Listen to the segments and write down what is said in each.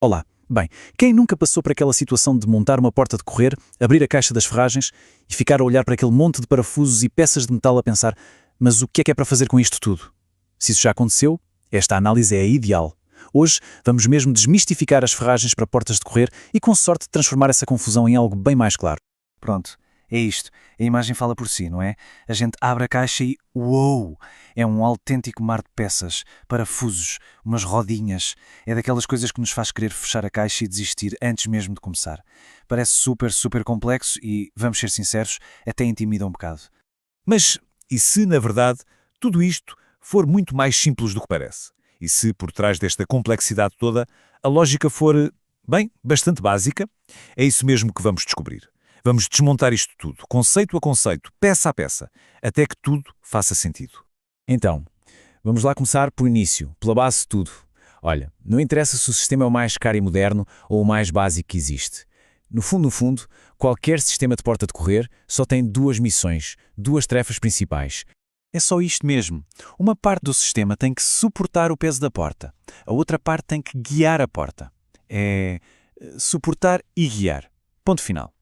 Olá. Bem, quem nunca passou por aquela situação de montar uma porta de correr, abrir a caixa das ferragens e ficar a olhar para aquele monte de parafusos e peças de metal a pensar, mas o que é para fazer com isto tudo? Se isso já aconteceu, esta análise é a ideal. Hoje vamos mesmo desmistificar as ferragens para portas de correr e com sorte transformar essa confusão em algo bem mais claro. Pronto, é isto. A imagem fala por si, não é? A gente abre a caixa e uou! É um autêntico mar de peças, parafusos, umas rodinhas. É daquelas coisas que nos faz querer fechar a caixa e desistir antes mesmo de começar. Parece super complexo e, vamos ser sinceros, até intimida um bocado. Mas e se, na verdade, tudo isto for muito mais simples do que parece? E se, por trás desta complexidade toda, a lógica for, bem, bastante básica? É isso mesmo que vamos descobrir. Vamos desmontar isto tudo, conceito a conceito, peça a peça, até que tudo faça sentido. Então, vamos lá começar pelo início, pela base de tudo. Olha, não interessa se o sistema é o mais caro e moderno ou o mais básico que existe. No fundo, qualquer sistema de porta de correr só tem duas missões, duas tarefas principais. É só isto mesmo. Uma parte do sistema tem que suportar o peso da porta. A outra parte tem que guiar a porta. É suportar e guiar. Ponto final.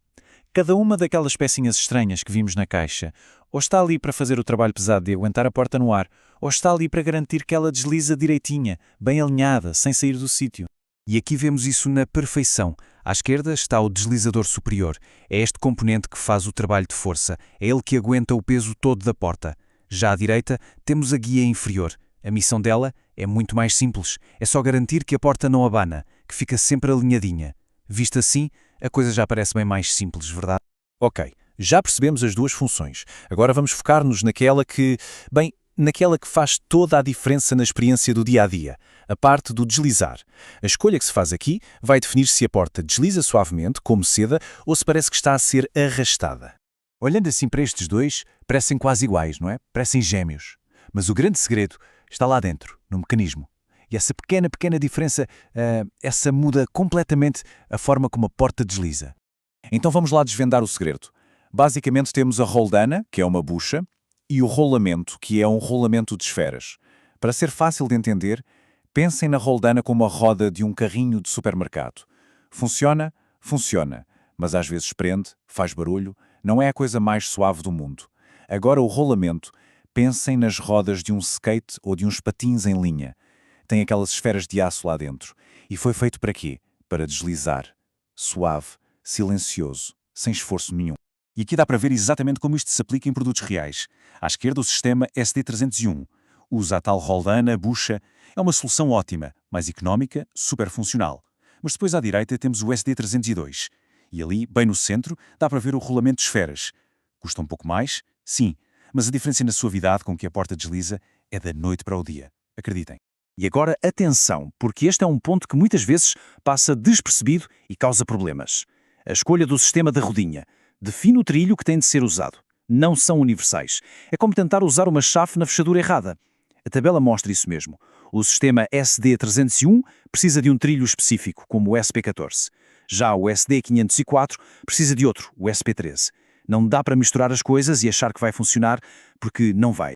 Cada uma daquelas pecinhas estranhas que vimos na caixa ou está ali para fazer o trabalho pesado de aguentar a porta no ar, ou está ali para garantir que ela desliza direitinha, bem alinhada, sem sair do sítio. E aqui vemos isso na perfeição. À esquerda está o deslizador superior. É este componente que faz o trabalho de força. É ele que aguenta o peso todo da porta. Já à direita temos a guia inferior. A missão dela é muito mais simples. É só garantir que a porta não abana, que fica sempre alinhadinha. Visto assim, a coisa já parece bem mais simples, verdade? Ok, já percebemos as duas funções. Agora vamos focar-nos naquela que faz toda a diferença na experiência do dia-a-dia, a parte do deslizar. A escolha que se faz aqui vai definir se a porta desliza suavemente, como seda, ou se parece que está a ser arrastada. Olhando assim para estes dois, parecem quase iguais, não é? Parecem gêmeos. Mas o grande segredo está lá dentro, no mecanismo. E essa pequena diferença, essa muda completamente a forma como a porta desliza. Então vamos lá desvendar o segredo. Basicamente temos a roldana, que é uma bucha, e o rolamento, que é um rolamento de esferas. Para ser fácil de entender, pensem na roldana como a roda de um carrinho de supermercado. Funciona? Funciona. Mas às vezes prende, faz barulho, não é a coisa mais suave do mundo. Agora o rolamento, pensem nas rodas de um skate ou de uns patins em linha. Tem aquelas esferas de aço lá dentro. E foi feito para quê? Para deslizar. Suave, silencioso, sem esforço nenhum. E aqui dá para ver exatamente como isto se aplica em produtos reais. À esquerda o sistema SD301. Usa a tal roldana, bucha. É uma solução ótima, mais económica, super funcional. Mas depois à direita temos o SD302. E ali, bem no centro, dá para ver o rolamento de esferas. Custa um pouco mais? Sim. Mas a diferença na suavidade com que a porta desliza é da noite para o dia. Acreditem. E agora, atenção, porque este é um ponto que muitas vezes passa despercebido e causa problemas. A escolha do sistema da rodinha define o trilho que tem de ser usado. Não são universais. É como tentar usar uma chave na fechadura errada. A tabela mostra isso mesmo. O sistema SD301 precisa de um trilho específico, como o SP14. Já o SD504 precisa de outro, o SP13. Não dá para misturar as coisas e achar que vai funcionar, porque não vai.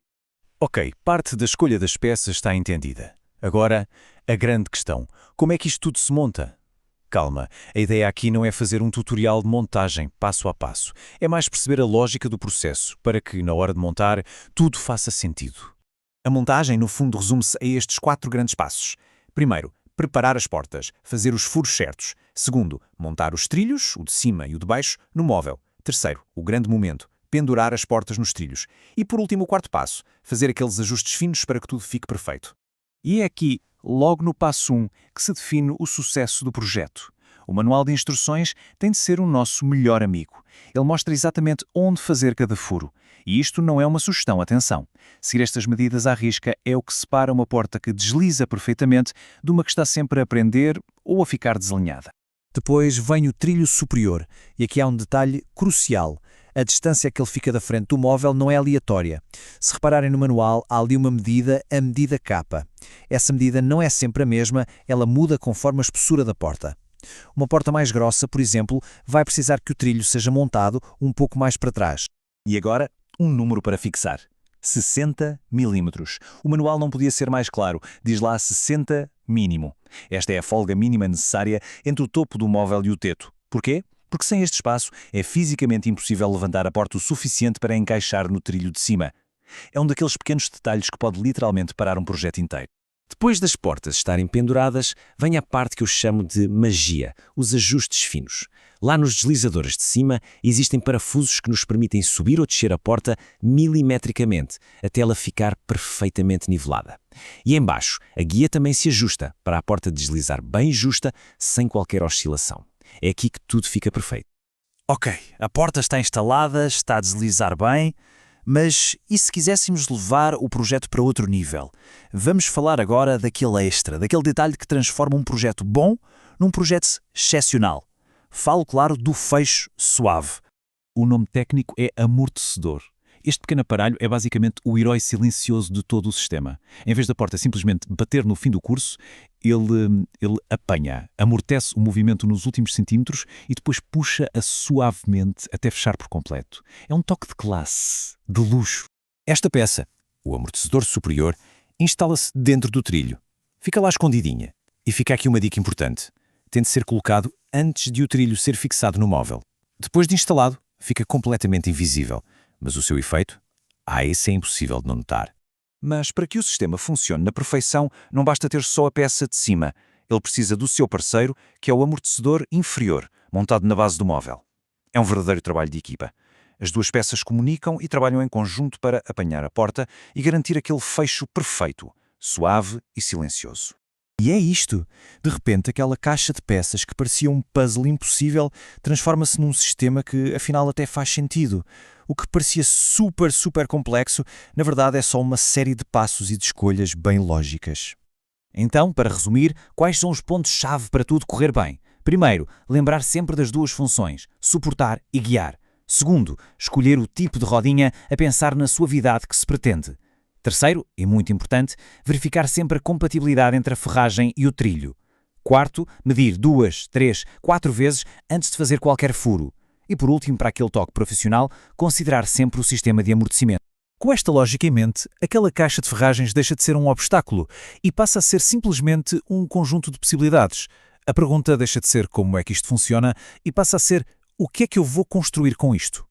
Ok, parte da escolha das peças está entendida. Agora, a grande questão. Como é que isto tudo se monta? Calma, a ideia aqui não é fazer um tutorial de montagem, passo a passo. É mais perceber a lógica do processo, para que, na hora de montar, tudo faça sentido. A montagem, no fundo, resume-se a estes 4 grandes passos. Primeiro, preparar as portas, fazer os furos certos. Segundo, montar os trilhos, o de cima e o de baixo, no móvel. Terceiro, o grande momento, pendurar as portas nos trilhos. E por último, o 4º passo, fazer aqueles ajustes finos para que tudo fique perfeito. E é aqui, logo no passo 1, que se define o sucesso do projeto. O manual de instruções tem de ser o nosso melhor amigo. Ele mostra exatamente onde fazer cada furo. E isto não é uma sugestão, atenção. Seguir estas medidas à risca é o que separa uma porta que desliza perfeitamente de uma que está sempre a prender ou a ficar desalinhada. Depois vem o trilho superior, e aqui há um detalhe crucial. A distância que ele fica da frente do móvel não é aleatória. Se repararem no manual, há ali uma medida, a medida K. Essa medida não é sempre a mesma, ela muda conforme a espessura da porta. Uma porta mais grossa, por exemplo, vai precisar que o trilho seja montado um pouco mais para trás. E agora, um número para fixar. 60 mm. O manual não podia ser mais claro, diz lá 60 mínimo. Esta é a folga mínima necessária entre o topo do móvel e o teto. Porquê? Porque sem este espaço é fisicamente impossível levantar a porta o suficiente para encaixar no trilho de cima. É um daqueles pequenos detalhes que pode literalmente parar um projeto inteiro. Depois das portas estarem penduradas, vem a parte que eu chamo de magia, os ajustes finos. Lá nos deslizadores de cima existem parafusos que nos permitem subir ou descer a porta milimetricamente, até ela ficar perfeitamente nivelada. E embaixo, a guia também se ajusta para a porta deslizar bem justa, sem qualquer oscilação. É aqui que tudo fica perfeito. Ok, a porta está instalada, está a deslizar bem, mas e se quiséssemos levar o projeto para outro nível? Vamos falar agora daquele extra, daquele detalhe que transforma um projeto bom num projeto excepcional. Falo, claro, do fecho suave. O nome técnico é amortecedor. Este pequeno aparelho é basicamente o herói silencioso de todo o sistema. Em vez da porta simplesmente bater no fim do curso, ele apanha, amortece o movimento nos últimos centímetros e depois puxa-a suavemente até fechar por completo. É um toque de classe, de luxo. Esta peça, o amortecedor superior, instala-se dentro do trilho. Fica lá escondidinha. E fica aqui uma dica importante. Tem de ser colocado antes de o trilho ser fixado no móvel. Depois de instalado, fica completamente invisível. Mas o seu efeito? Esse é impossível de não notar. Mas para que o sistema funcione na perfeição, não basta ter só a peça de cima. Ele precisa do seu parceiro, que é o amortecedor inferior, montado na base do móvel. É um verdadeiro trabalho de equipa. As duas peças comunicam e trabalham em conjunto para apanhar a porta e garantir aquele fecho perfeito, suave e silencioso. E é isto. De repente, aquela caixa de peças que parecia um puzzle impossível transforma-se num sistema que, afinal, até faz sentido. O que parecia super complexo, na verdade é só uma série de passos e de escolhas bem lógicas. Então, para resumir, quais são os pontos-chave para tudo correr bem? Primeiro, lembrar sempre das duas funções, suportar e guiar. Segundo, escolher o tipo de rodinha a pensar na suavidade que se pretende. Terceiro, e muito importante, verificar sempre a compatibilidade entre a ferragem e o trilho. Quarto, medir 2, 3, 4 vezes antes de fazer qualquer furo. E por último, para aquele toque profissional, considerar sempre o sistema de amortecimento. Com esta lógica em mente, aquela caixa de ferragens deixa de ser um obstáculo e passa a ser simplesmente um conjunto de possibilidades. A pergunta deixa de ser como é que isto funciona e passa a ser o que é que eu vou construir com isto?